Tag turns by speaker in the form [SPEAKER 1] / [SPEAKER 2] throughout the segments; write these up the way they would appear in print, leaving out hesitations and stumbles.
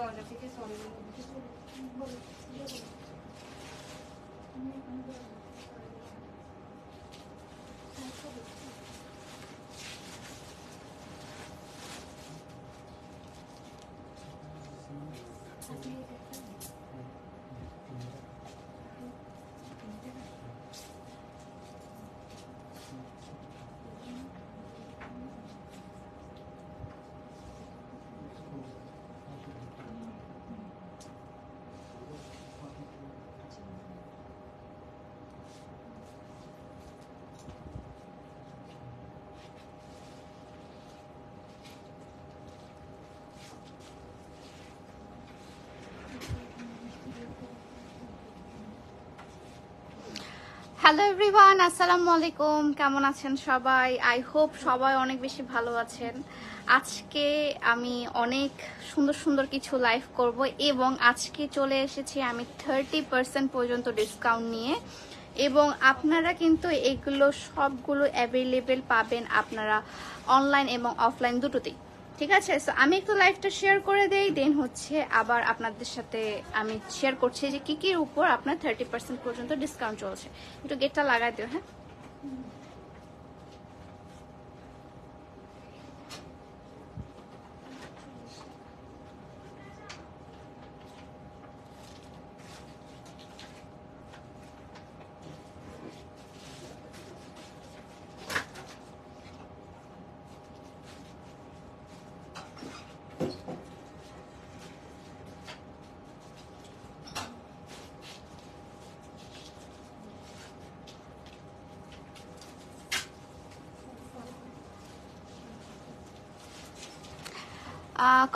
[SPEAKER 1] দরজা থেকে সরে হ্যালো এভরিওয়ান, আসসালামু আলাইকুম। কেমন আছেন সবাই? আই হোপ সবাই অনেক বেশি ভালো আছেন। আজকে আমি অনেক সুন্দর সুন্দর কিছু লাইভ করব এবং আজকে চলে এসেছি আমি 30% পর্যন্ত ডিসকাউন্ট নিয়ে, এবং আপনারা কিন্তু এগুলো সবগুলো অ্যাভেলেবেল পাবেন আপনারা অনলাইন এবং অফলাইন দুটোতেই। ঠিক আছে, সো আমি একটু লাইভটা শেয়ার করে দেই, দেন হচ্ছে আবার আপনাদের সাথে আমি শেয়ার করছি যে কি কি উপর আপনার 30% পর্যন্ত ডিসকাউন্ট চলছে। একটু গেটটা লাগাই দিও। হ্যাঁ,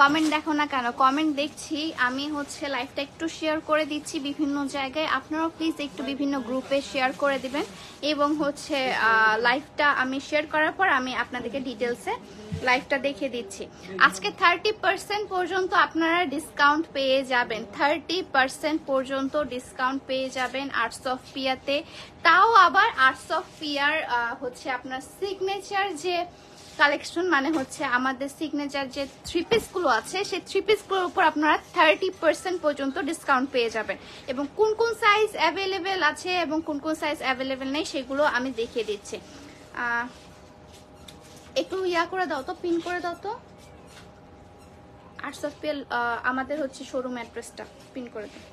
[SPEAKER 1] কমেন্ট দেখো না কেন? কমেন্ট দেখছি আমি, হচ্ছে লাইভটা একটু শেয়ার করে দিচ্ছি বিভিন্ন জায়গায়, আপনারাও প্লিজ একটু বিভিন্ন গ্রুপে শেয়ার করে দিবেন, এবং হচ্ছে লাইভটা আমি শেয়ার করার পর আমি আপনাদেরকে ডিটেলসে লাইভটা দেখিয়ে দিচ্ছি। আজকে 30% পর্যন্ত আপনারা ডিসকাউন্ট পেয়ে যাবেন, 30% পর্যন্ত ডিসকাউন্ট পেয়ে যাবেন আর্টস অফ পিয়াতে। তাও আবার আর্টস অফ পিয়ার হচ্ছে আপনার সিগনেচার যে কালেকশন, মানে হচ্ছে আমাদের সিগনেচার যে থ্রি পিসগুলো আছে, সেই থ্রি পিসগুলোর উপর আপনারা 30% পর্যন্ত ডিসকাউন্ট পেয়ে যাবেন। এবং কোন কোন সাইজ অ্যাভেলেবেল আছে এবং কোন কোন সাইজ অ্যাভেলেবেল নেই সেগুলো আমি দেখিয়ে দিচ্ছি। একটু ইয়া করে দাও তো, পিন করে দাও তো আর্টস অফ পিয়ার আমাদের হচ্ছে শোরুম অ্যাড্রেসটা পিন করে দাও।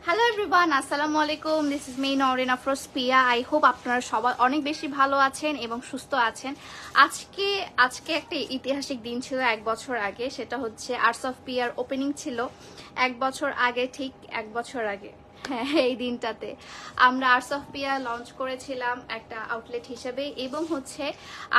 [SPEAKER 1] হ্যালো এভরিওয়ান, আসসালামু আলাইকুম। This is me Nowrin Afroz Piya. I hope আপনারা সবাই অনেক বেশি ভালো আছেন এবং সুস্থ আছেন। আজকে একটা ঐতিহাসিক দিন ছিল 1 বছর আগে, সেটা হচ্ছে আর্টস অফ পিয়ার ওপেনিং ছিল 1 বছর আগে, ঠিক 1 বছর আগে। হ্যাঁ, এই দিনটাতে আমরা আর্টস অফ পিয়া লঞ্চ করেছিলাম একটা আউটলেট হিসেবে, এবং হচ্ছে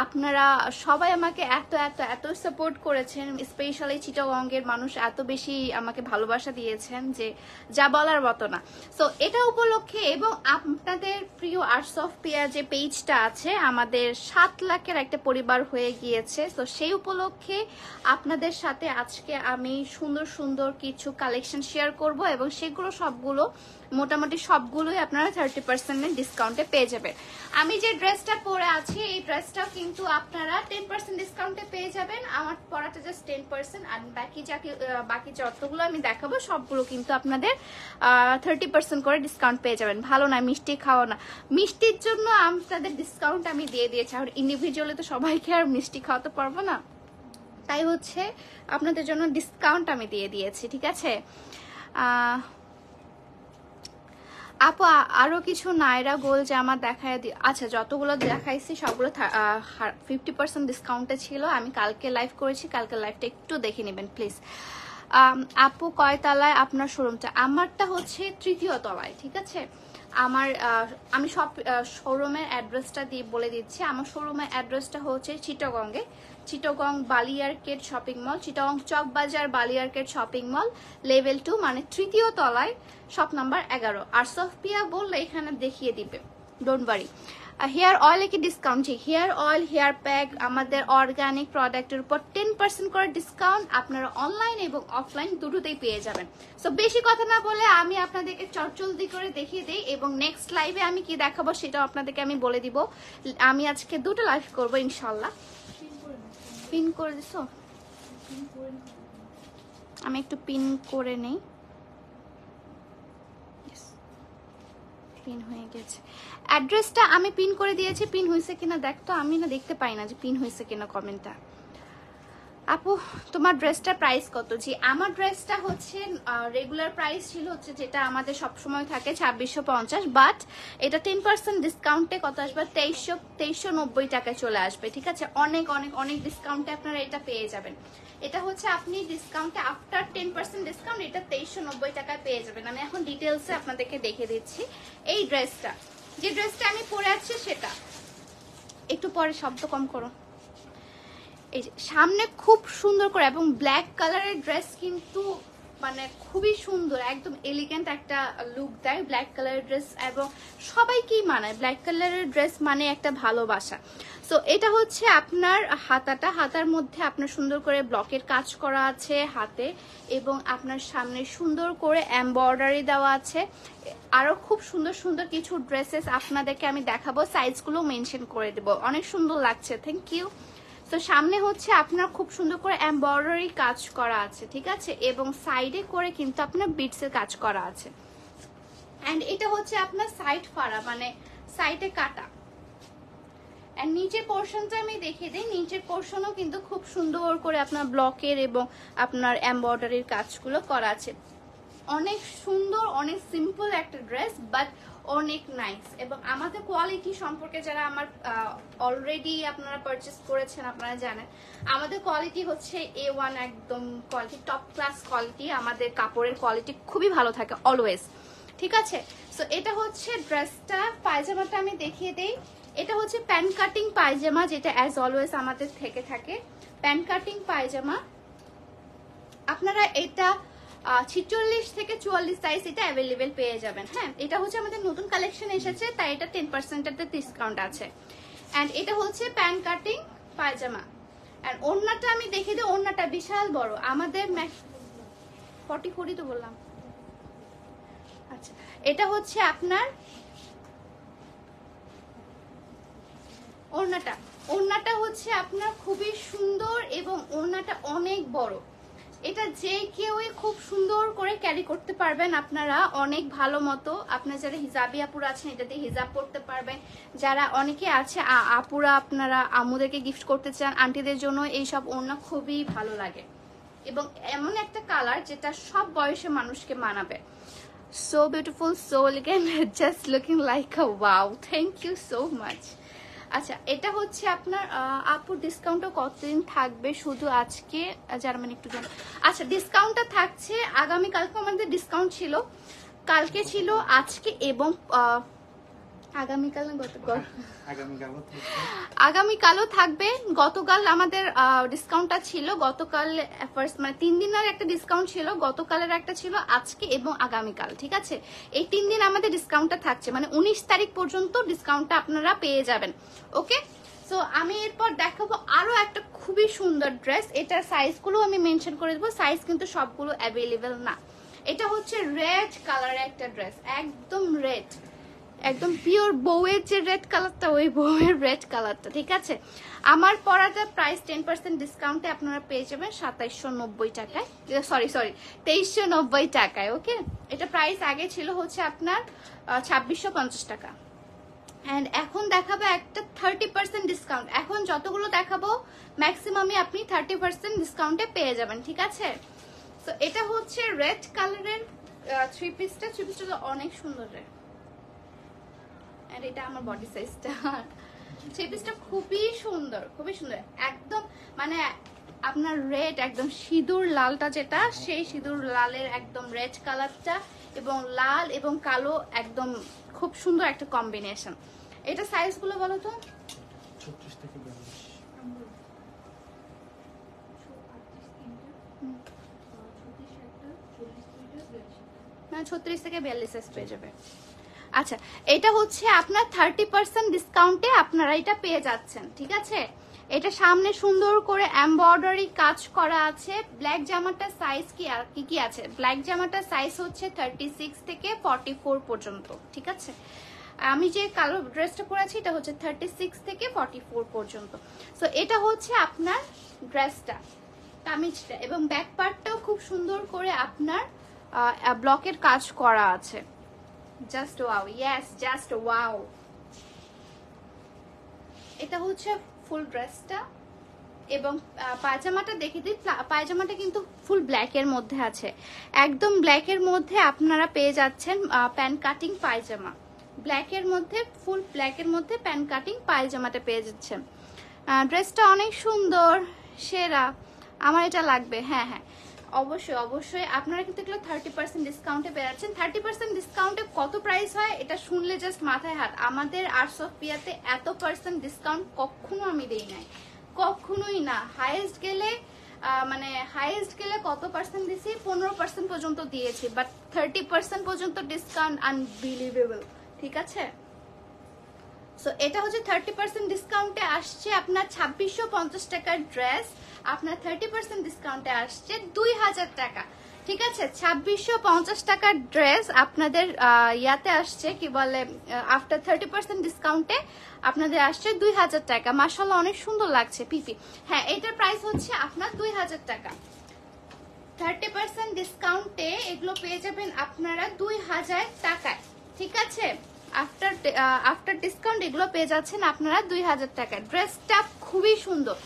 [SPEAKER 1] আপনারা সবাই আমাকে এত এত এত সাপোর্ট করেছেন, স্পেশালি চিটাগংয়ের মানুষ এত বেশি আমাকে ভালোবাসা দিয়েছেন যে যা বলার মতো না। সো এটা উপলক্ষে, এবং আপনাদের প্রিয় আর্টস অফ পিয়ার যে পেজটা আছে আমাদের 7 লাখের একটা পরিবার হয়ে গিয়েছে, তো সেই উপলক্ষে আপনাদের সাথে আজকে আমি সুন্দর সুন্দর কিছু কালেকশন শেয়ার করব, এবং সেগুলো সবগুলো মোটামুটি সবগুলোই আপনারা 30% ডিসকাউন্টে পেয়ে যাবেন। আমি যে ড্রেসটা পরে আছি এই ড্রেসটাও কিন্তু আপনারা 10% ডিসকাউন্টে পেয়ে যাবেন। আমার পরাটা জাস্ট 10%, আর বাকি যতগুলো আমি দেখাবো সবগুলো কিন্তু আপনাদের 30% করে ডিসকাউন্ট পেয়ে যাবেন। ভালো না মিষ্টি খাওয়া না, মিষ্টির জন্য আপনাদের ডিসকাউন্ট আমি দিয়ে দিয়েছি। আর ইন্ডিভিজুয়ালি তো সবাইকে আর মিষ্টি খাওয়াতে পারবো না, তাই হচ্ছে আপনাদের জন্য ডিসকাউন্ট আমি দিয়ে দিয়েছি। ঠিক আছে আপু, আরো কিছু নায়রা গোল জামা দেখায় আচ্ছা, যতগুলো দেখাইছি সবগুলো 50% ডিসকাউন্টে ছিল। আমি কালকে লাইভ করেছি, কালকে লাইভটা একটু দেখে নেবেন প্লিজ। আপু কয় তলায় আপনার শোরুমটা? আমারটা হচ্ছে 3য় তলায়। ঠিক আছে, আমি সব শোরুমের অ্যাড্রেসটা দিয়ে বলে দিচ্ছি। আমার শোরুমের অ্যাড্রেসটা হচ্ছে চিটাগংয়ে, Chittagong Baliarket shopping mall, Chittagong Chawkbazar Baliarket shopping mall, level 2 মানে 3য় তলায়, shop number 11। Arts of Piya বললে এখানে দেখিয়ে দিবে, ডোন্ট ওয়ারি। হেয়ার অয়েলে কি discount? Hair oil, hair pack, আমাদের অর্গানিক প্রোডাক্টের উপর 10% করে ডিসকাউন্ট আপনারা অনলাইন এবং অফলাইন দুটোতেই পেয়ে যাবেন। সো বেশি কথা না বলে আমি আপনাদেরকে চটজলদি করে দেখিয়ে দিই এবং নেক্সট লাইভে আমি কি দেখাবো সেটাও আপনাদেরকে আমি বলে দিব। আমি আজকে দুটো লাইভ করবো ইনশাল্লাহ। পিন করে দিছো? আমি একটু পিন করে নেই। পিন হয়ে গেছে। অ্যাড্রেসটা আমি পিন করে দিয়েছি, পিন হয়েছে কিনা দেখতো, আমি না দেখতে পাই না যে পিন হয়েছে কিনা কমেন্টটা। আপু তোমার ড্রেসটার প্রাইস কত? জি আমার ড্রেসটা হচ্ছে রেগুলার প্রাইস ছিল হচ্ছে যেটা আমাদের সব সময় থাকে 2650, বাট এটা 10% ডিসকাউন্টে কত আসবে? 2390 টাকায় চলে আসবে। ঠিক আছে, অনেক অনেক অনেক ডিসকাউন্টে আপনারা এটা পেয়ে যাবেন। এটা হচ্ছে আপনি ডিসকাউন্টে আফটার 10% ডিসকাউন্ট এটা 2390 টাকায় পেয়ে যাবেন। আমি এখন ডিটেলসে আপনাদেরকে দেখে দিচ্ছি। এই ড্রেসটা, যে ড্রেসটা আমি পরে আছি সেটা একটু পরে শব্দ কম করো। এই যে সামনে খুব সুন্দর করে এবং ব্ল্যাক কালারের ড্রেস কিন্তু মানে খুবই সুন্দর, একদম এলিগেন্ট একটা লুক দেয় ব্ল্যাক কালারের ড্রেস এবং সবাইকেই মানায়। ব্ল্যাক কালারের ড্রেস মানে একটা ভালোবাসা। সো এটা হচ্ছে আপনার হাতাটা, হাতার মধ্যে আপনার সুন্দর করে ব্লকের কাজ করা আছে হাতে এবং আপনার সামনে সুন্দর করে এমব্রয়ডারি দেওয়া আছে। আরো খুব সুন্দর সুন্দর কিছু ড্রেসেস আপনাদেরকে আমি দেখাবো, সাইজগুলো মেনশন করে দেবো। অনেক সুন্দর লাগছে, থ্যাংক ইউ। তো সামনে হচ্ছে আপনার খুব সুন্দর করে এমব্রয়ডারি কাজ করা আছে, ঠিক আছে, এবং সাইডে করে কিন্তু আপনার বিটসের কাজ করা আছে। এন্ড এটা হচ্ছে আপনার সাইড ফাড়া, মানে সাইডে কাটা। এন্ড নিচের পোর্শনটা আমি দেখিয়ে দিই। নিচের পোর্শনও কিন্তু খুব সুন্দর করে আপনার ব্লকের এবং আপনার এমব্রয়ডারির কাজগুলো করা আছে। অনেক সুন্দর, অনেক সিম্পল একটা ড্রেস, বাট অনেক নাইস। এবং আমাদের কোয়ালিটি সম্পর্কে যারা আমার অলরেডি আপনারা পারচেস করেছেন আপনারা জানেন আমাদের কোয়ালিটি হচ্ছে A1, একদম কোয়ালিটি টপ ক্লাস কোয়ালিটি। আমাদের কাপড়ের কোয়ালিটি খুবই ভালো থাকে অলওয়েজ, ঠিক আছে। সো এটা হচ্ছে ড্রেসটা। পায়জামাটা আমি দেখিয়ে দেই। এটা হচ্ছে প্যান্ট কাটিং পায়জামা, যেটা অ্যাজ অলওয়েজ আমাদের থেকে থাকে প্যান্ট কাটিং পায়জামা। আপনারা এটা 46 থেকে 44 সাইজ এটা অ্যাভেলেবেল পেয়ে যাবেন। হ্যাঁ, এটা হচ্ছে আমাদের নতুন কালেকশন এসেছে, তাই এটা 10% এর ডিসকাউন্ট আছে। এন্ড এটা হচ্ছে প্যান্ট কাটিং পায়জামা। এন্ড ওড়নাটা আমি দেখে দিই, ওড়নাটা বিশাল বড় আমাদের 40 তো বললাম। আচ্ছা, এটা হচ্ছে আপনার ওড়নাটা। ওড়নাটা হচ্ছে আপনার খুবই সুন্দর এবং ওড়নাটা অনেক বড়। এটা যে কেউই খুব সুন্দর করে ক্যারি করতে পারবেন আপনারা অনেক ভালো মতো। আপনারা যারা হিজাবি আপুরা আছেন এটা দিয়ে হিজাব পড়তে পারবেন। যারা অনেকে আছে আপুরা আপনারা আম্মুদেরকে গিফট করতে চান, আন্টিদের জন্য এইসব ওড়না খুবই ভালো লাগে এবং এমন একটা কালার যেটা সব বয়সের মানুষকে মানাবে। So beautiful, so elegant, just looking like a wow, thank you so much. আচ্ছা, এটা হচ্ছে আপনার আপুর ডিসকাউন্টও কতদিন থাকবে? শুধু আজকে যারা মানে একটু জান। আচ্ছা, ডিসকাউন্টটা থাকছে আগামীকালকে। আমাদের ডিসকাউন্ট ছিল, কালকে ছিল, আজকে এবং আগামীকাল না গতকাল, আগামীকালও থাকবে। গতকাল আমাদের ডিসকাউন্টটা ছিল, গতকাল ফার্স্ট মানে 3 দিনের একটা ডিসকাউন্ট ছিল, গতকালের একটা ছিল, আজকে এবং আগামীকাল, ঠিক আছে। এই 3 দিন আমাদের ডিসকাউন্টটা থাকছে, মানে 19 তারিখ পর্যন্ত ডিসকাউন্টটা আপনারা পেয়ে যাবেন। ওকে, সো আমি এরপর দেখাবো আরো একটা খুবই সুন্দর ড্রেস। এটার সাইজগুলো আমি মেনশন করে দেবো, সাইজ কিন্তু সবগুলো অ্যাভেলেবেল না। এটা হচ্ছে রেড কালারের একটা ড্রেস, একদম রেড, একদম পিওর বউয়ের যে রেড কালারটা, ওই বউয়ের রেড কালারটা, ঠিক আছে। আমার পরাটা প্রাইস 10% ডিসকাউন্টে আপনারা পেয়ে যাবেন 2790 টাকায়, সরি 2390 টাকায়। ওকে, এটা প্রাইস আগে ছিল হচ্ছে আপনার 2650 টাকা। এন্ড এখন দেখাবো একটা 30% ডিসকাউন্ট। এখন যতগুলো দেখাবো ম্যাক্সিমামই আপনি 30% ডিসকাউন্টে পেয়ে যাবেন, ঠিক আছে। তো এটা হচ্ছে রেড কালারের থ্রি পিসটা অনেক সুন্দর রে। আর এটা আমার বডি সাইজটা। থ্রি পিসটা খুবই সুন্দর, খুবই সুন্দর, একদম মানে আপনার রেড, একদম সিঁদুর লালটা যেটা, সেই সিঁদুর লালের একদম রেড কালারটা এবং লাল এবং কালো একদম খুব সুন্দর একটা কম্বিনেশন। এটা সাইজগুলো বলো তো?
[SPEAKER 2] 36 থেকে 42।
[SPEAKER 1] না, 36 থেকে 42 সাইজ পেয়ে যাবে। আচ্ছা, এটা হচ্ছে আপনার 30% ডিসকাউন্টে আপনারা এটা পেয়ে যাচ্ছেন, ঠিক আছে? এটা সামনে সুন্দর করে এমব্রয়ডারি কাজ করা আছে। ব্ল্যাক জামাটার সাইজ কি আছে? ব্ল্যাক জামাটার সাইজ হচ্ছে 36 থেকে 44 পর্যন্ত, ঠিক আছে? আমি যে কালো ড্রেসটা পরেছি এটা হচ্ছে 36 থেকে 44 পর্যন্ত। সো এটা হচ্ছে আপনার ড্রেসটা, কামিজটা, এবং ব্যাক পার্টটাও খুব সুন্দর করে আপনার ব্লকের কাজ করা আছে। Just wow, yes, just wow. এটা হচ্ছে ফুল ড্রেসটা, এবং পায়জামাটা দেখে দিই। পায়জামাটা কিন্তু ফুল ব্ল্যাকের মধ্যে আছে, একদম ব্ল্যাকের মধ্যে আপনারা পেয়ে যাচ্ছেন প্যান কাটিং পায়জামা। ব্ল্যাকের মধ্যে, ফুল ব্ল্যাকের মধ্যে প্যান কাটিং পায়জামাটা পেয়ে যাচ্ছেন। ড্রেসটা অনেক সুন্দর, সেরা, আমার এটা লাগবে। হ্যাঁ হ্যাঁ, অবশ্যই অবশ্যই আপনারা কিন্তু এগুলো 30% ডিসকাউন্টে পেয়ে যাচ্ছেন। 30% ডিসকাউন্টে কত প্রাইস হয় এটা শুনলে জাস্ট মাথায় হাত। আমাদের আর্টস অফ পিয়াতে এত পার্সেন্ট ডিসকাউন্ট কখনো আমি দেই নাই, কখনোই না। হাইয়েস্ট গেলে হাইয়েস্ট গেলে কত পার্সেন্ট দিয়েছি? 15% পর্যন্ত দিয়েছি, বাট 30% পর্যন্ত ডিসকাউন্ট আনবিলিভেবল, ঠিক আছে? সো এটা হচ্ছে 30% ডিসকাউন্টে আসছে আপনার 2650 টাকার ড্রেস, আপনার 30% ডিসকাউন্টে আসছে 2000 টাকা, ঠিক আছে? 2650 টাকার ড্রেস আপনাদের ইয়াতে আসছে, কি বলে, আফটার 30% ডিসকাউন্টে আপনাদের আসছে 2000 টাকা। মাশাআল্লাহ, অনেক সুন্দর লাগছে পিপি। হ্যাঁ, এটার প্রাইস হচ্ছে আপনার 2000 টাকা। 30% ডিসকাউন্টে এগুলো পেয়ে যাবেন আপনারা 2000 টাকায়, ঠিক আছে? আফটার ডিসকাউন্ট এগুলো পেয়ে যাচ্ছেন আপনারা 2000 টাকায়। ড্রেসটা খুবই সুন্দর।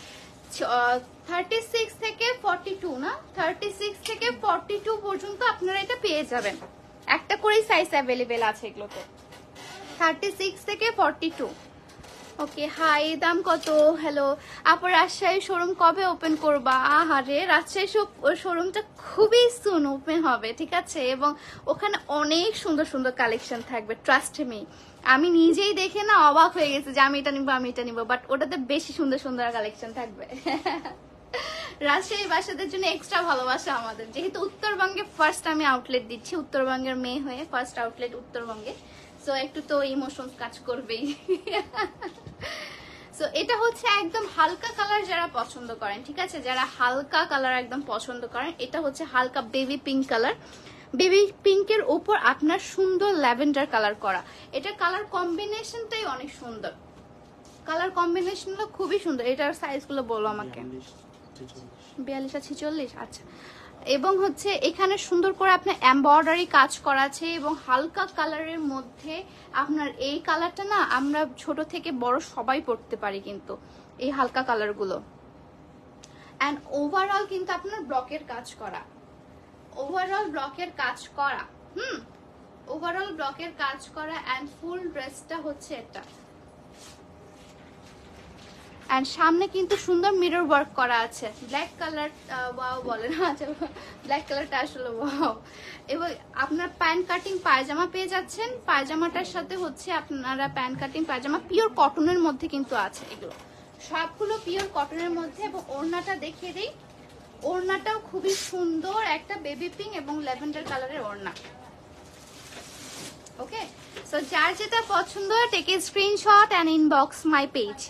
[SPEAKER 1] 36 থেকে 42 না, 36 থেকে 42 পর্যন্ত আপনারা এটা পেয়ে যাবেন। একটা করেই সাইজ অ্যাভেলেবেল আছে এগুলোতে, 36 থেকে 42। ওকে, হাই, দাম কত? হ্যালো আপু, রাজশাহী শোরুম কবে ওপেন করবা? আহারে, রাজশাহী শোরুমটা খুবই সুন ওপেন হবে, ঠিক আছে? এবং ওখানে অনেক সুন্দর সুন্দর কালেকশন থাকবে, ট্রাস্ট মি। আমি নিজেই দেখে না অবাক হয়ে গেছি যে আমি এটা নিবো, বাট ওটাতে বেশি সুন্দর সুন্দর কালেকশন থাকবে। রাজশাহী বাসাদের জন্য এক্সট্রা ভালোবাসা আমাদের, যেহেতু উত্তরবঙ্গে ফার্স্ট আমি আউটলেট দিচ্ছি, উত্তরবঙ্গের মেয়ে হয়ে ফার্স্ট আউটলেট উত্তরবঙ্গে, সো একটু তো ইমোশন কাজ করবেই। সো এটা হচ্ছে একদম হালকা কালার যারা পছন্দ করেন, ঠিক আছে? যারা হালকা কালার একদম পছন্দ করেন, এটা হচ্ছে হালকা বেবি পিঙ্ক কালার। বেবি পিঙ্কের উপর আপনার সুন্দর ল্যাভেন্ডার কালার করা। এটা কালার কম্বিনেশনটাই অনেক সুন্দর, কালার কম্বিনেশনগুলো খুবই সুন্দর। এটার সাইজগুলো বলো আমাকে। 42 আর 46, আচ্ছা। এবং হচ্ছে এখানে সুন্দর করে আপনার এমব্রয়ডারি কাজ করা আছে, এবং হালকা কালারের মধ্যে আপনার এই কালারটা না আমরা ছোট থেকে বড় সবাই পরতে পারি কিন্তু, এই হালকা কালারগুলো। অ্যান্ড ওভারঅল কিন্তু আপনার ব্লকের কাজ করা, ওভারঅল ব্লকের কাজ করা, ওভারঅল ব্লকের কাজ করা। অ্যান্ড ফুল ড্রেসটা হচ্ছে এটা, এন্ড সামনে কিন্তু সুন্দর মিরর ওয়ার্ক করা আছে। ব্ল্যাক কালার ওয়াও বলে না, আচ্ছা ব্ল্যাক কালারটা আসলে ওয়াও। এবং আপনার প্যান কাটিং পায়জামা পেয়ে যাচ্ছেন। পায়জামাটার সাথে হচ্ছে আপনারা প্যান কাটিং পায়জামা পিওর কটনের মধ্যে কিন্তু আছে, এগুলো সবগুলো পিওর কটনের মধ্যে। এবং ওড়নাটা দেখিয়ে দিই, ওড়নাটাও খুবই সুন্দর, একটা বেবি পিঙ্ক এবং ল্যাভেন্ডার কালারের ওড়না। ওকে, সো যার যেটা পছন্দ take a screenshot and inbox my page.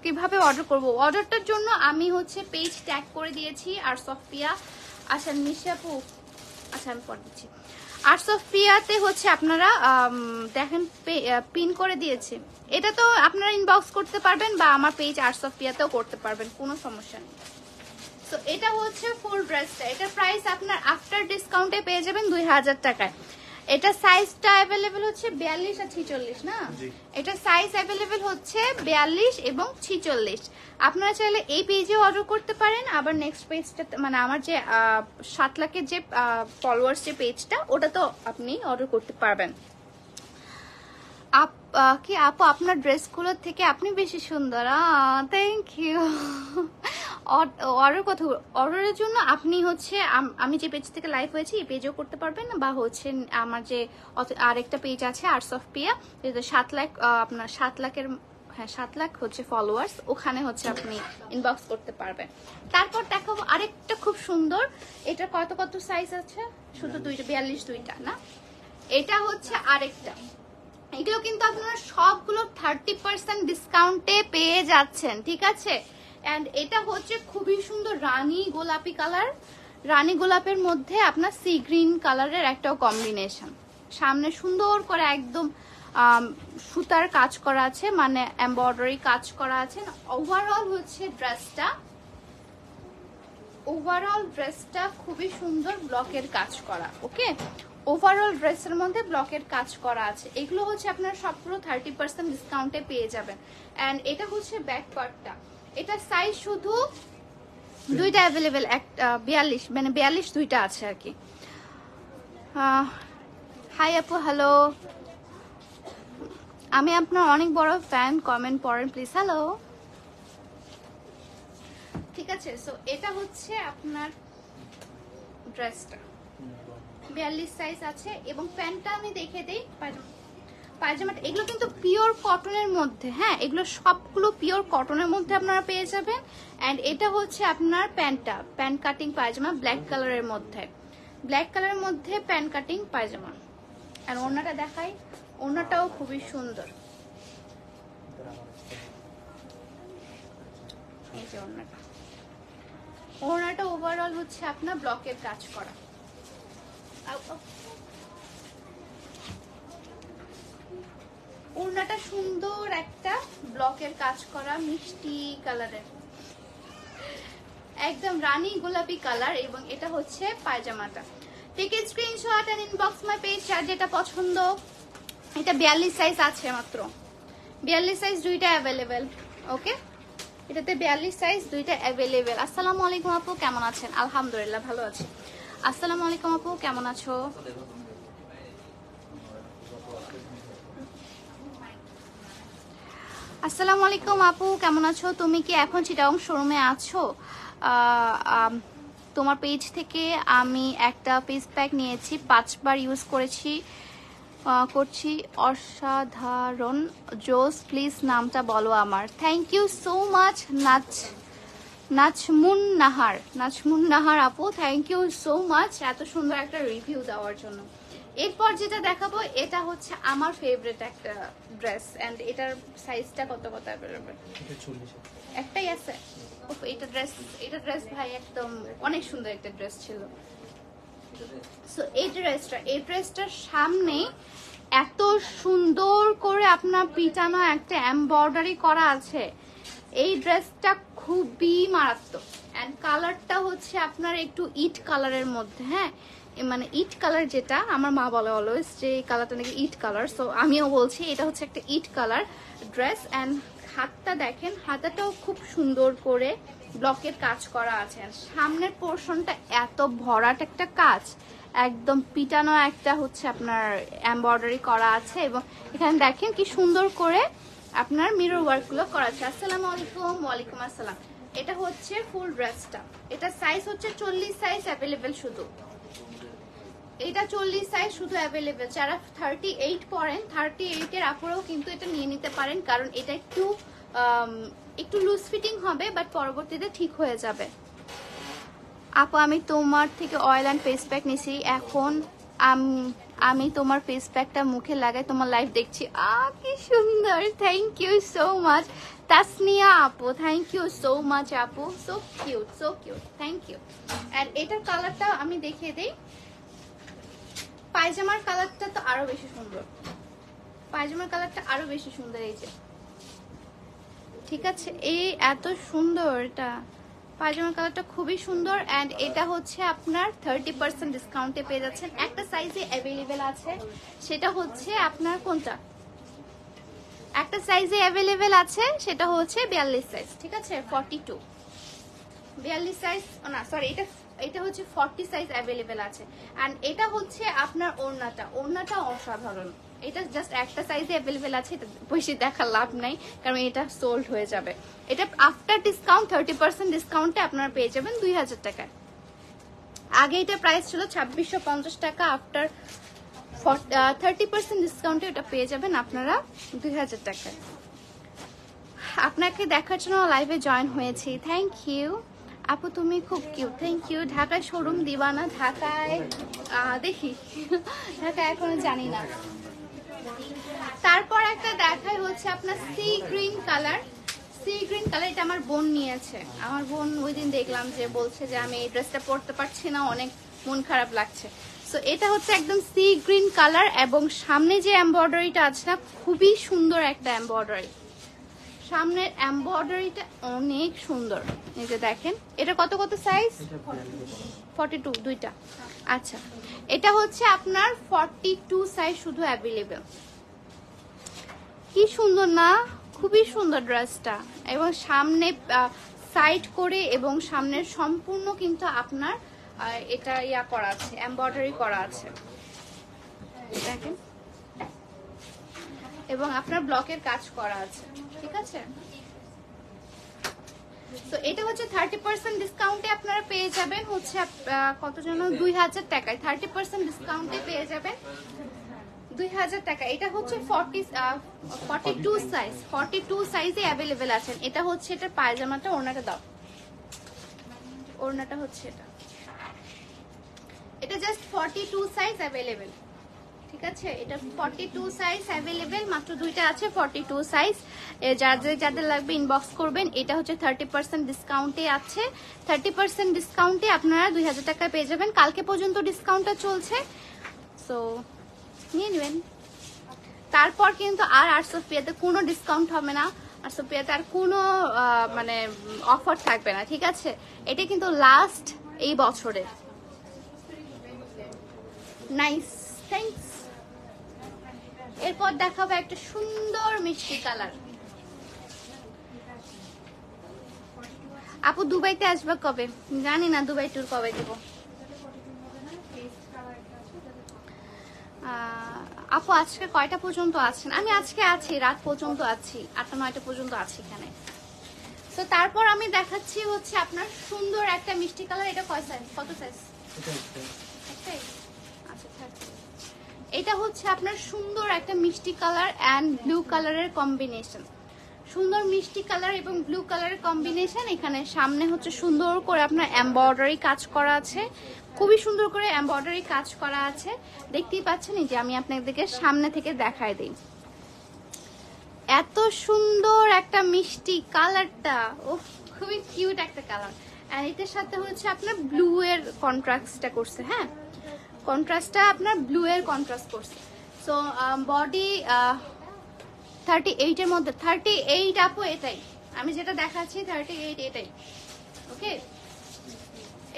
[SPEAKER 1] কিভাবে অর্ডার করব? অর্ডারটার জন্য আমি হচ্ছে পেজ ট্যাগ করে দিয়েছি আর্টস অফ পিয়া। আচ্ছা নিশাপু, আচ্ছা আমি পড়ে দিচ্ছি। আর্টস অফ পিয়াতে হচ্ছে আপনারা দেখেন পিন করে দিয়েছি। এটা তো আপনারা ইনবক্স করতে পারবেন বা আমার পেজ আর্টস অফ পিয়াতেও করতে পারবেন, কোনো সমস্যা নেই। তো এটা হচ্ছে ফুল ড্রেসটা। এটার প্রাইস আপনার আফটার ডিসকাউন্টে পেয়ে যাবেন 2000 টাকায়। এটা সাইজটা অ্যাভেলেবেল হচ্ছে 42 আর 46 না, এটা সাইজ অ্যাভেলেবেল হচ্ছে 42 এবং 46। আপনারা চাইলে এই পেজে অর্ডার করতে পারেন, আবার নেক্সট পেজটা মানে আমার যে 7 লাখের যে ফলোয়ার্স যে পেজটা, ওটা তো আপনি অর্ডার করতে পারবেন। কি আপু, আপনার ড্রেসগুলোর থেকে আপনি বেশি সুন্দর। Thank you. অর্ডারের জন্য আপনি হচ্ছে আমি যে পেজ থেকে লাইভ হয়েছি এই পেজেও করতে পারবেন, বা হচ্ছে আমার যে আরেকটা পেজ আছে আর্টস অফ পিয়া, 7 লাখ আপনার 7 লাখের, হ্যাঁ 7 লাখ হচ্ছে ফলোয়ার্স, ওখানে হচ্ছে আপনি ইনবক্স করতে পারবেন। তারপর দেখাবো আরেকটা খুব সুন্দর। এটা কত সাইজ আছে? শুধু দুইটা, 42 দুইটা না। এটা হচ্ছে আরেকটা, এগুলো কিন্তু আপনারা সবগুলো 30% ডিসকাউন্টে পেয়ে যাচ্ছেন, ঠিক আছে। এন্ড এটা হচ্ছে খুবই সুন্দর রানী গোলাপি কালার, রানী গোলাপের মধ্যে আপনার সি গ্রিন কালারের একটা কম্বিনেশন। সামনে সুন্দর করে একদম সুতার কাজ করা আছে, মানে এমব্রয়ডারি কাজ করা আছে। ওভারঅল হচ্ছে ড্রেসটা খুবই সুন্দর, ব্লকের কাজ করা। ওকে, ওভারঅল ড্রেসের মধ্যে ব্লকের কাজ করা আছে। এগুলো হচ্ছে আপনার সবগুলো 30% ডিসকাউন্টে পেয়ে যাবেন। এন্ড এটা হচ্ছে ব্যাক পার্টটা, এটা সাইজ শুধু দুইটা অ্যাভেলেবেল, একটা 42, মানে 42 দুইটা আছে আর কি। হাই আপু, হ্যালো, আমি আপনার অনেক বড় ফ্যান, কমেন্ট পড়েন প্লিজ। হ্যালো, ঠিক আছে। সো এটা হচ্ছে আপনার ড্রেসটা 42 সাইজ আছে এবং প্যান্টটা আমি দেখে দেই। পায়জামাটা এগুলো কিন্তু পিওর কটনের মধ্যে, হ্যাঁ, এগুলো সবগুলো পিওর কটনের মধ্যে আপনারা পেয়ে যাবেন। এন্ড এটা হচ্ছে আপনার প্যান্টটা, প্যান্ট কাটিং পায়জামা, ব্ল্যাক কালারের মধ্যে, ব্ল্যাক কালারের মধ্যে প্যান্ট কাটিং পায়জামা। আর ওড়নাটা দেখাই, ওড়নাটাও খুবই সুন্দর। এই যে ওড়নাটা, ওড়নাটা ওভারঅল হচ্ছে আপনার ব্লকের কাজ করা। ওড়নাটা সুন্দর একটা ব্লকের কাজ করা মিষ্টি কালারের, একদম রানী গোলাপি কালার। এবং এটা হচ্ছে পায়জামাটা। Take screenshot and inbox my page, যার যেটা পছন্দ। এটা 42 সাইজ আছে, মাত্র 42 সাইজ দুইটা অ্যাভেলেবেল। ওকে, এটাতে 42 সাইজ দুইটা অ্যাভেলেবেল। আসসালামু আলাইকুম আপু, কেমন আছেন? আলহামদুলিল্লাহ ভালো আছি। আসসালামু আলাইকুম আপু, কেমন আছো? আসসালামু আলাইকুম আপু, কেমন আছো? তুমি কি এখন চিটাগং শোরুমে আছো? তোমার পেজ থেকে আমি একটা ফেস প্যাক নিয়েছি, 5 বার ইউজ করছি, অসাধারণ, জোস। প্লিজ নামটা বলো আমার। Thank you so much Nazmun Nahar আপু, থ্যাংক ইউ সো মাচ এত সুন্দর একটা রিভিউ দেওয়ার জন্য। এরপর যেটা দেখাবো, এটা হচ্ছে আমার ফেভারিট একটা ড্রেস। এন্ড এটার সাইজটা কত অ্যাভেলেবল? একটাই আছে। এটা ড্রেস ভাই একদম অনেক সুন্দর একটা ড্রেস ছিল। সো এই ড্রেসটার সামনে এত সুন্দর করে আপনার পিটানো একটা এমব্রয়ডারি করা আছে। এই ড্রেসটা খুবই মারাত্মক। এন্ড কালারটা হচ্ছে আপনার একটু ইট কালারের মধ্যে, হ্যাঁ, মানে ইট কালার, যেটা আমার মা বলে অলওয়েজ যে এই কালারটা নাকি ইট কালার। সো আমিও বলছি এটা হচ্ছে একটা ইট কালার ড্রেস। এন্ড হাতটা দেখেন, হাতাটাও খুব সুন্দর করে ব্লকের কাজ করা আছে। সামনের পোর্শনটা এত ভরাট একটা কাজ, একদম পিটানো একটা হচ্ছে আপনার এমব্রয়ডারি করা আছে। এবং এখানে দেখেন কি সুন্দর করে আপনার মিরর ওয়ার্ক গুলো করা আছে। আসসালামু আলাইকুম। ওয়ালাইকুম আসসালাম। এটা হচ্ছে ফুল ড্রেসটা, এটা সাইজ হচ্ছে 40 সাইজ অ্যাভেলেবেল শুধু। এটা 40 সাইজ শুধু অ্যাভেলেবেল। যারা 38 পরেন, 38 এর আপুরাও কিন্তু এটা নিয়ে নিতে পারেন, কারণ এটা একটু লুজ ফিটিং হবে, বাট পরবর্তীতে ঠিক হয়ে যাবে। আপু আমি তোমার থেকে অয়েল অ্যান্ড ফেস প্যাক নিছি, এখন আমি তোমার ফেস প্যাকটা মুখে লাগাই, তোমার লাইভ দেখছি। কি সুন্দর, thank you so much Tasnia আপু, থ্যাংক ইউ সো মাচ আপু, so cute, thank you. And এটার কালারটা আমি দেখিয়ে দিই। পায়জামার কালারটা তো আরো বেশি সুন্দর, পায়জামার কালারটা আরো বেশি সুন্দর। এই যে, ঠিক আছে, এই এত সুন্দর, এটা পায়জামার কালারটা খুবই সুন্দর। এন্ড এটা হচ্ছে আপনার 30% ডিসকাউন্টে পেয়ে যাচ্ছেন। একটা সাইজে অ্যাভেলেবেল আছে, সেটা হচ্ছে আপনার কোনটা, একটা সাইজে অ্যাভেলেবেল আছে সেটা হচ্ছে 42 সাইজ, ঠিক আছে, 42 42 সাইজ না, সরি, এটা হচ্ছে 40 সাইজ অ্যাভেলেবেল আছে। এন্ড এটা হচ্ছে আপনার ওড়নাটা অসাধারণ। এটা জাস্ট একটা সাইজে অ্যাভেলেবেল আছে, এটা বেশি দেখার লাভ নাই, কারণ এটা সোল্ড হয়ে যাবে। এটা আফটার ডিসকাউন্ট 30% ডিসকাউন্টে আপনারা পেয়ে যাবেন 2000 টাকায়। আগে এটা প্রাইস ছিল 2650 টাকা, আফটার 30% ডিসকাউন্টে এটা পেয়ে যাবেন আপনারা 2000 টাকায়। আপনাকে দেখার জন্য লাইভে জয়েন হয়েছি, থ্যাংক ইউ। আপু তুমি খুব কিউট, থ্যাংক ইউ। ঢাকায় শোরুম দিবা না? ঢাকায় দেখি, ঢাকায় এখনো জানি না। তারপর একটা দেখাই হচ্ছে আপনার sea green colour. Sea green colour, এটা আমার বোন নিয়েছে। আমার বোন ওই দিন দেখলাম যে বলছে যে আমি এই ড্রেসটা পরতে পারছি না, অনেক মন খারাপ লাগছে। সো এটা হচ্ছে একদম সি গ্রিন কালার এবং সামনে যে এমব্রয়ডারিটা আছে না, খুবই সুন্দর একটা এমব্রয়ডারি। সামনের এমব্রয়ডারিটা অনেক সুন্দর, এই যে দেখেন। এটা কত কত সাইজ? 42 দুইটা। আচ্ছা, এটা হচ্ছে আপনার 42 সাইজ শুধু অ্যাভেলেবেল। কি সুন্দর না, খুবই সুন্দর ড্রেসটা। এবং সামনে সাইড করে এবং সামনের সম্পূর্ণ কিন্তু আপনার এটা ইয়া করা আছে, এমব্রয়ডারি করা আছে দেখেন, এবং আপনার ব্লকের কাজ করা আছে, ঠিক আছে। তো এটা হচ্ছে 30% ডিসকাউন্টে আপনারা পেয়ে যাবেন হচ্ছে কত যেন 2000 টাকায় 30% ডিসকাউন্টে পেয়ে যাবেন 2000 টাকা। এটা হচ্ছে 42 সাইজ, 42 সাইজে অ্যাভেলেবেল আছেন। এটা হচ্ছে এটার পায়জামাটা, ওড়নাটা দাও, ওড়নাটা হচ্ছে এটা জাস্ট 42 সাইজ অ্যাভেলেবেল, ঠিক আছে। এটা 42 সাইজ অ্যাভেলেবেল, মাত্র দুইটা আছে 42 সাইজ। যাদের যাদের লাগবে ইনবক্স করবেন। এটা হচ্ছে 30% ডিসকাউন্টে আছে, 30% ডিসকাউন্টে আপনারা 2000 টাকায় পেয়ে যাবেন। কালকে পর্যন্ত ডিসকাউন্টটা চলছে, সো নিয়ে নেবেন। তারপর কিন্তু আর আরসোফিয়াতে কোনো ডিসকাউন্ট হবে না, আরসোফিয়াতে আর কোনো মানে অফার থাকবে না, ঠিক আছে। এটা কিন্তু লাস্ট এই বছরের। Nice, thanks. এরপর দেখাবো একটা সুন্দর মিষ্টি কালার। আপু দুবাইতে আসবে কবে? জানি না দুবাই ট্যুর কবে দেব। আপু আজকে কয়টা পর্যন্ত আছেন? আমি আজকে আছি, রাত পর্যন্ত আছি, 8টা 9টা পর্যন্ত আছি এখানে। তো তারপর আমি দেখাচ্ছি হচ্ছে আপনার সুন্দর একটা মিষ্টি কালার। এটা কয় সাইজ, কত সাইজ? একটাই, আচ্ছা থাক। এটা হচ্ছে আপনার সুন্দর একটা মিষ্টি কালার অ্যান্ড ব্লু কালারের কম্বিনেশন। সুন্দর মিষ্টি কালার এবং ব্লু কালারের কম্বিনেশন। এখানে সামনে হচ্ছে সুন্দর করে আপনার এমব্রয়ডারি কাজ করা আছে, খুবই সুন্দর করে এমব্রয়ডারি কাজ করা আছে। দেখতেই পাচ্ছেন, এই যে আমি আপনাদেরকে সামনে থেকে দেখাই দিই। এত সুন্দর একটা মিষ্টি কালারটা, ও খুবই কিউট একটা কালার। আর এটার সাথে হচ্ছে আপনার ব্লু এর কন্ট্রাস্টটা করছে, হ্যাঁ কন্ট্রাস্টটা আপনার ব্লু এর কন্ট্রাস্ট করছে। সো বডি 38 এর মধ্যে, 38 আপু এটাই আমি যেটা দেখাচ্ছি, 38 এটাই, ওকে।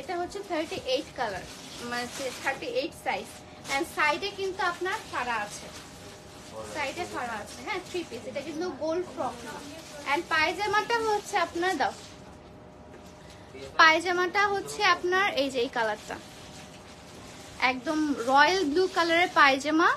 [SPEAKER 1] এটা হচ্ছে 38 কালার, মানে 38 সাইজ। এন্ড সাইডে কিন্তু আপনার ফাড়া আছে, সাইডে ফাড়া আছে, হ্যাঁ 3 পিস। এটা কিন্তু গোল্ড ফ্রক না। এন্ড পায়জামাটা হচ্ছে আপনার দাও, পায়জামাটা হচ্ছে আপনার এই যে এই কালারটা, একদম রয়্যাল ব্লু কালারের পায়জামা,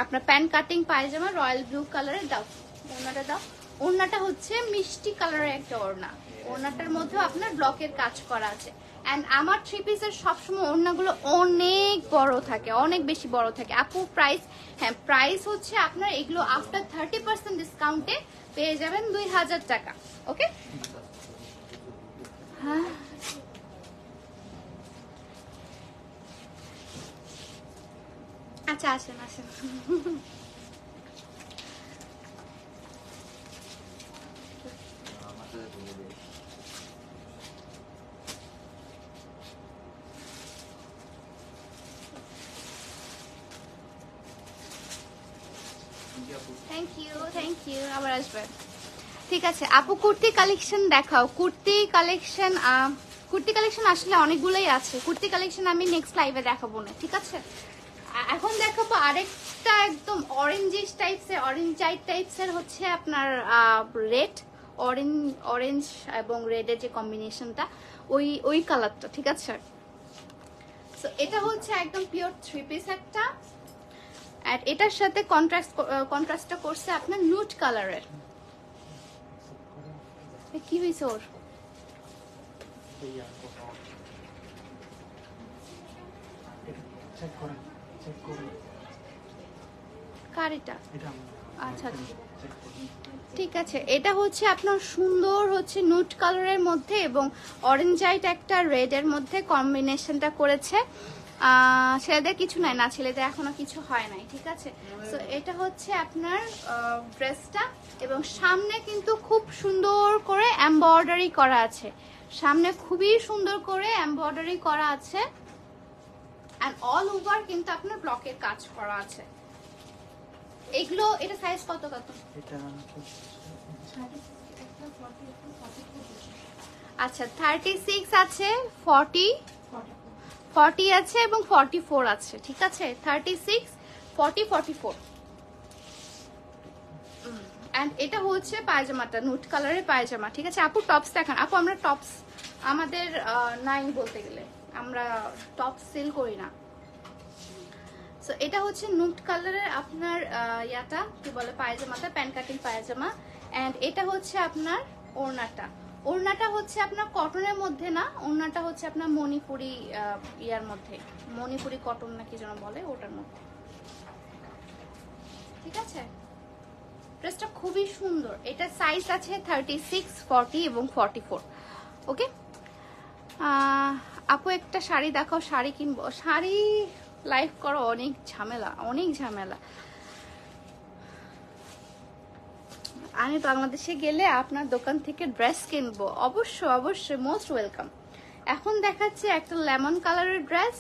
[SPEAKER 1] আপনার প্যান্ট কাটিং পায়জামা রয়্যাল ব্লু কালারের। দাও ওড়নাটা দাও। ওড়নাটা হচ্ছে মিষ্টি কালারের একটা ওড়না, ওড়নাটার মধ্যে আপনার ব্লকের কাজ করা আছে। এন্ড আমার 3 পিসের সবসময় ওড়নাগুলো অনেক বড় থাকে, অনেক বেশি বড় থাকে। আপু প্রাইস, হ্যাঁ প্রাইস হচ্ছে আপনার এগুলো আফটার 30% ডিসকাউন্টে পেয়ে যাবেন 2000 টাকা, ওকে। হ্যাঁ আচ্ছা আসেন আসেন। থ্যাংক ইউ, থ্যাংক ইউ, আবার আসবেন। ঠিক আছে আপু কুর্তি কালেকশন দেখাও। কুর্তি কালেকশন, কুর্তি কালেকশন আসলে অনেকগুলোই আছে। কুর্তি কালেকশন আমি নেক্সট লাইভে দেখাবো না, ঠিক আছে। এখন দেখাবো আরেকটা একদম অরেঞ্জিশ টাইপসের, অরেঞ্জাইট টাইপসের হচ্ছে আপনার রেড, অরেঞ্জ এবং রেডের যে কম্বিনেশনটা, ওই কালারটা, ঠিক আছে। সো এটা হচ্ছে একদম পিওর 3 পিস একটা। আর এটার সাথে কন্ট্রাস্টটা করছে আপনার নুট কালারের। কি হয়েছে ওর? কার এটা? আচ্ছা ঠিক আছে, এটা হচ্ছে আপনার সুন্দর হচ্ছে নুট কালারের মধ্যে এবং অরেঞ্জাইট একটা রেডের মধ্যে কম্বিনেশনটা করেছে। ছেলেদের কিছু নাই না, ছেলেদের এখনো কিছু হয় নাই, ঠিক আছে। তো এটা হচ্ছে আপনার ড্রেসটা এবং সামনে কিন্তু খুব সুন্দর করে এমব্রয়ডারি করা আছে, সামনে খুবই সুন্দর করে এমব্রয়ডারি করা আছে এন্ড অল ওভার কিন্তু আপনার ব্লকের কাজ করা আছে। এগুলো এটা সাইজ কত কত?
[SPEAKER 2] এটা
[SPEAKER 1] আচ্ছা 36 আছে, 40 আছে এবং 44 আছে, ঠিক আছে। 36, 40, 44 এন্ড এটা হচ্ছে পায়জামাটা, নুট কালারের পায়জামা, ঠিক আছে। আপু টপস দেখান। আপু আমরা টপস আমাদের নাই বলতে গেলে, আমরা টপস সেল করি না। সো এটা হচ্ছে নুট কালারের আপনার ইয়াটা কি বলে পায়জামাটা, প্যান্ট কাটিং পায়জামা এন্ড এটা হচ্ছে আপনার ওড়নাটা। ওড়নাটা হচ্ছে আপনার কটনের মধ্যে না, ওড়নাটা হচ্ছে আপনার মণিপুরি ইয়ার মধ্যে, মণিপুরি কটন না কি যেন বলে ওটার মধ্যে, ঠিক আছে। ড্রেসটা খুবই সুন্দর। এটা সাইজ আছে 36, 40 এবং 44, ওকে। আপু একটা শাড়ি দেখাও, শাড়ি কিনবো। শাড়ি লাইভ করো অনেক ঝামেলা, অনেক ঝামেলা। আমি বাংলাদেশে গেলে আপনার দোকান থেকে ড্রেস কিনবো, অবশ্যই অবশ্যই, মোস্ট ওয়েলকাম। এখন দেখাচ্ছে একটা লেমন কালারের ড্রেস,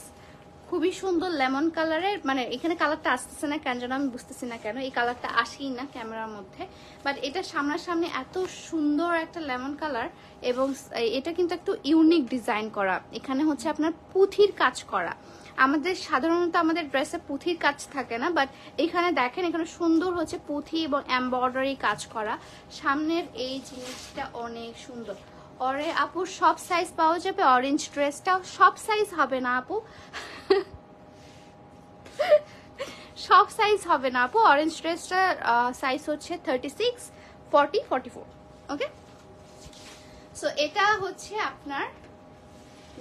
[SPEAKER 1] খুবই সুন্দর লেমন কালারের, মানে এখানে কালারটা আসতেছে না কেন যেন আমি বুঝতেছি না কেন, এই কালারটা আসেই না ক্যামেরার মধ্যে, বাট এটা সামনাসামনি এত সুন্দর একটা লেমন কালার এবং এটা কিন্তু একটু ইউনিক ডিজাইন করা। এখানে হচ্ছে আপনার পুঁথির কাজ করা। আমাদের সাধারণত আমাদের ড্রেসে পুঁথির কাজ থাকে না, বাট এখানে দেখেন এখানে সুন্দর হচ্ছে পুঁথি এবং এমব্রয়ডারি কাজ করা। সামনের এই জিনিসটা অনেক সুন্দর। অরে আপু সব সাইজ পাওয়া যাবে? অরেঞ্জ ড্রেসটা সব সাইজ হবে না আপু, সব সাইজ হবে না আপু। অরেঞ্জ ড্রেসটার সাইজ হচ্ছে 36, 40, 44, ওকে। সো এটা হচ্ছে আপনার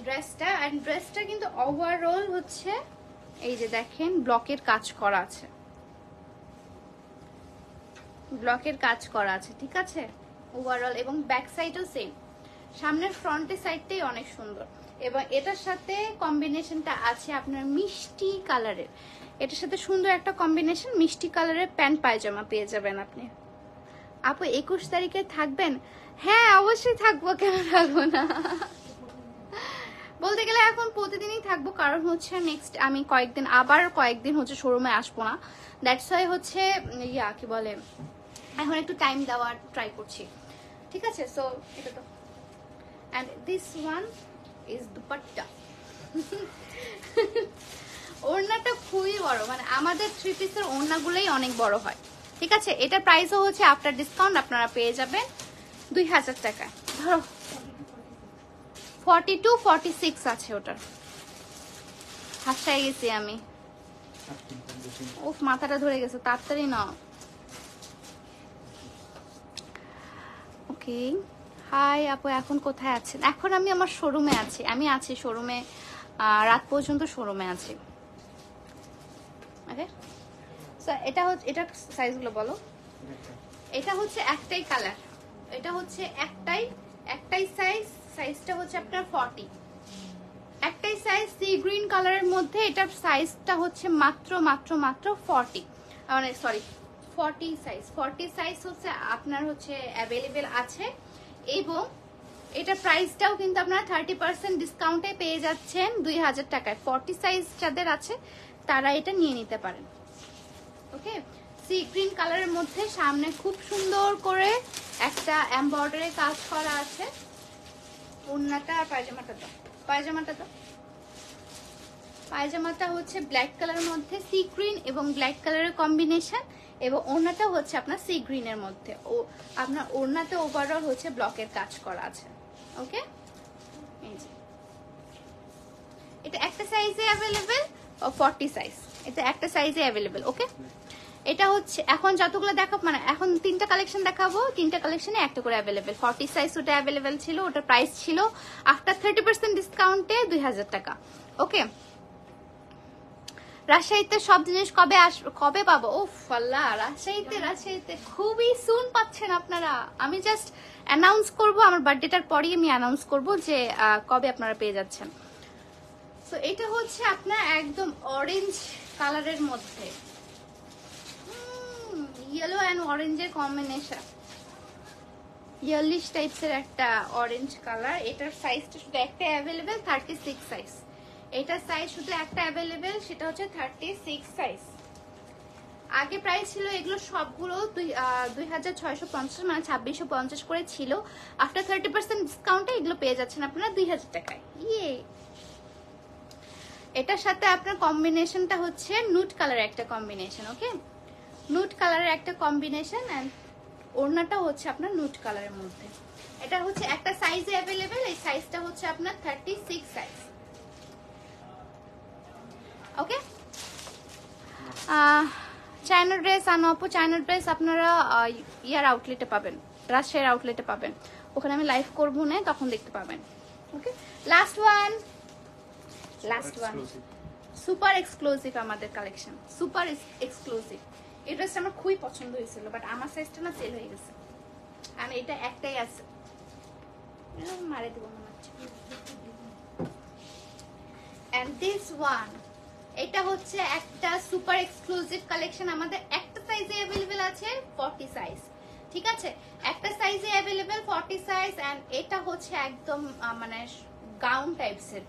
[SPEAKER 1] ড্রেসটা এন্ড ড্রেসটা কিন্তু ওভারঅল হচ্ছে এই যে দেখেন ব্লকের কাজ করা আছে, ব্লকের কাজ করা আছে, ঠিক আছে ওভারঅল। এবং ব্যাক সাইডও সেম, সামনের ফ্রন্টের সাইডটাই অনেক সুন্দর। এবং এটার সাথে কম্বিনেশনটা আছে আপনার মিষ্টি কালারের, এটার সাথে সুন্দর একটা কম্বিনেশন মিষ্টি কালারের প্যান্ট পায়জামা পেয়ে যাবেন আপনি। আপু 21 তারিখে থাকবেন? হ্যাঁ অবশ্যই থাকবো, কেন থাকবো না। বলতে গেলে এখন প্রতিদিনই থাকবো, কারণ হচ্ছে নেক্সট আমি কয়েকদিন হচ্ছে শোরুমে আসবো না, দ্যাটস ওয়াই হচ্ছে ইয়া কি বলে এখন একটু টাইম দেওয়ার ট্রাই করছি, ঠিক আছে। সো এটা তো and this one is dupatta ওড়নাটা খুবই বড়, মানে আমাদের থ্রি পিসের ওড়নাগুলোই অনেক বড় হয়, ঠিক আছে। এটার প্রাইসও হচ্ছে আফটার ডিসকাউন্ট আপনারা পেয়ে যাবেন 2000 টাকায়। ধরো 42, 46 আছে ওটার, হাসটাই গেছি আমি, উফ মাথাটা ধরে গেছে, তাড়াতাড়ি না। ওকে হাই আপু, এখন কোথায় আছেন? এখন আমি আমার শোরুমে আছি, আমি আছি শোরুমে, রাত পর্যন্ত শোরুমে আছি, ওকে। এটা হচ্ছে, এটা সাইজগুলো বলো। এটা হচ্ছে একটাই কালার, এটা হচ্ছে একটাই সাইজটা হচ্ছে আপনার 40, একটাই সাইজ সি গ্রিন কালারের মধ্যে। এটার সাইজটা হচ্ছে মাত্র 40, মানে সরি 40 সাইজ, 40 সাইজ হচ্ছে আপনার হচ্ছে অ্যাভেলেবেল আছে। এবং এটা প্রাইসটাও কিন্তু আপনারা 30% ডিসকাউন্টে পেয়ে যাচ্ছেন 2000 টাকায়। 40 সাইজ যাদের আছে তারা এটা নিয়ে নিতে পারেন, ওকে। সি গ্রিন কালারের মধ্যে সামনে খুব সুন্দর করে একটা এমব্রয়ডারি কাজ করা আছে। ওড়নাটা আর পায়জামাটা হচ্ছে ব্ল্যাক কালারের মধ্যে সি গ্রিন এবং ব্ল্যাক কালারের কম্বিনেশন, এবং ওড়নাটা হচ্ছে আপনার সি গ্রিনের মধ্যে। ও আপনার ওড়নাতে ওভারঅল হচ্ছে ব্লকের কাজ করা আছে, ওকে। এই যে এটা একটা সাইজে অ্যাভেলেবেল, 40 সাইজ, এটা একটা সাইজে অ্যাভেলেবেল, ওকে। এটা হচ্ছে এখন যতগুলো দেখাবো, মানে এখন 3টা কালেকশন দেখাবো, 3টা কালেকশনে একটা করে অ্যাভেলেবেল। 40 সাইজ ওটা অ্যাভেলেবেল ছিল, ওটার প্রাইস ছিল আফটার 30% ডিসকাউন্টে 2000 টাকা, ওকে। রাজশাহীতে সব জিনিস কবে পাবো? ওফ আল্লাহ, রাজশাহীতে খুবই সুন পাচ্ছেন আপনারা। আমি জাস্ট অ্যানাউন্স করব, আমার বার্থডেটার পরেই আমি অ্যানাউন্স করব যে কবে আপনারা পেয়ে যাচ্ছেন। তো এটা হচ্ছে আপনার একদম অরেঞ্জ কালারের মধ্যে, ইয়েলো অ্যান্ড অরেঞ্জের কম্বিনেশন, ইয়েলিশ টাইপসের একটা অরেঞ্জ কালার। এটার সাইজটা শুধু একটা অ্যাভেলেবেল, 36 সাইজ। এটার সাইজ শুধু একটা অ্যাভেলেবেল, সেটা হচ্ছে 36 সাইজ। আগে প্রাইস ছিল এগুলো সবগুলো 2650, মানে 2650 করে ছিল। আফটার 30% ডিসকাউন্টে এগুলো পেয়ে যাচ্ছেন আপনারা 2000 টাকায়। ইয়ে, এটার সাথে আপনার কম্বিনেশনটা হচ্ছে নুট কালারের একটা কম্বিনেশন। ওকে, নুট কালারের একটা কম্বিনেশন, এন্ড ওড়নাটা হচ্ছে আপনার নুট কালারের মধ্যে। এটা হচ্ছে একটা সাইজে অ্যাভেলেবেল, এই সাইজটা হচ্ছে আপনার 36 সাইজ। ওকে, চায়না ড্রেস আপু, চায়না ড্রেস আপনারা ইয়ার আউটলেটে পাবেন, রাজশাহীর আউটলেটে পাবেন। ওখানে আমি লাইভ করবো না, তখন দেখতে পাবেন। ওকে, লাস্ট ওয়ান সুপার এক্সক্লুসিভ আমাদের কালেকশন, সুপার এক্সক্লুসিভ। এই ড্রেসটা আমার খুবই পছন্দ হয়েছিল, বাট আমার সাইজটা না সেল হয়ে গেছে, আর এটা একটাই আছে, মারে দেবো মনে হচ্ছে। এন্ড দিস ওয়ান, এটা হচ্ছে একটা সুপার এক্সক্লুসিভ কালেকশন। আমাদের একটা সাইজে অ্যাভেলেবেল আছে 40 সাইজ, ঠিক আছে? একটা সাইজে অ্যাভেলেবেল 40 সাইজ। এন্ড এটা হচ্ছে একদম মানে গাউন টাইপসের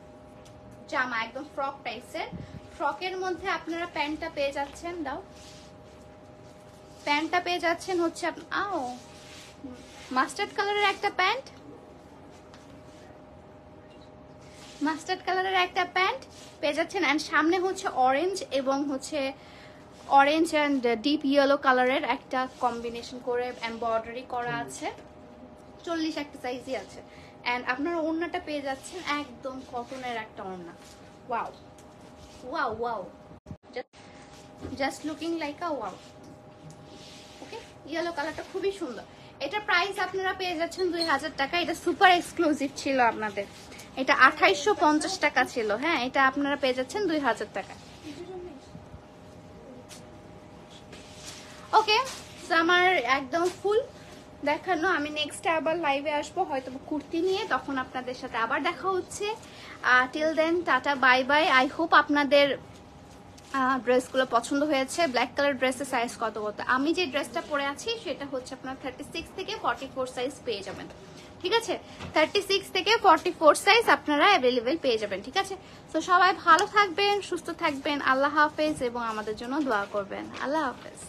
[SPEAKER 1] জামা, একদম ফ্রক টাইপসের। ফ্রকের মধ্যে আপনারা প্যান্টটা পেয়ে যাচ্ছেন, দাও, প্যান্টটা পেয়ে যাচ্ছেন হচ্ছে মাস্টার্ড কালারের একটা প্যান্ট, মাস্টার্ড কালারের একটা প্যান্ট পেয়ে যাচ্ছেন। অ্যান্ড সামনে হচ্ছে অরেঞ্জ এবং হচ্ছে অরেঞ্জ অ্যান্ড ডিপ ইয়েলো কালারের একটা কম্বিনেশন করে এমব্রয়ডারি করা আছে। 40 একটা সাইজই আছে। অ্যান্ড আপনার ওড়নাটা পেয়ে যাচ্ছেন একদম কটনের একটা ওড়না। Wow wow wow, just looking like a wow. Okay, yellow কালারটা খুবই সুন্দর। এটা প্রাইস আপনারা পেয়ে যাচ্ছেন 2000 টাকা। এটা সুপার এক্সক্লুসিভ ছিল আপনাদের, এটা 2850 টাকা ছিল। হ্যাঁ, এটা আপনারা পেয়ে যাচ্ছেন 2000 টাকা। ওকে, আমার একদম ফুল দেখানো। আমি নেক্সট আবার লাইভে আসবো হয়তো কুর্তি নিয়ে, তখন আপনাদের সাথে আবার দেখা হচ্ছে। Till then tata, bye bye. I hope আপনাদের ড্রেসগুলো পছন্দ হয়েছে। ব্ল্যাক কালার ড্রেসের সাইজ কত? আমি যে ড্রেসটা পরে আছি সেটা হচ্ছে আপনার 36 থেকে 44 সাইজ পেয়ে যাবেন, ঠিক আছে? 36 থেকে 44 সাইজ আপনারা অ্যাভেলেবেল পেয়ে যাবেন, ঠিক আছে? তো সবাই ভালো থাকবেন, সুস্থ থাকবেন, আল্লাহ হাফেজ, এবং আমাদের জন্য দোয়া করবেন। আল্লাহ হাফেজ।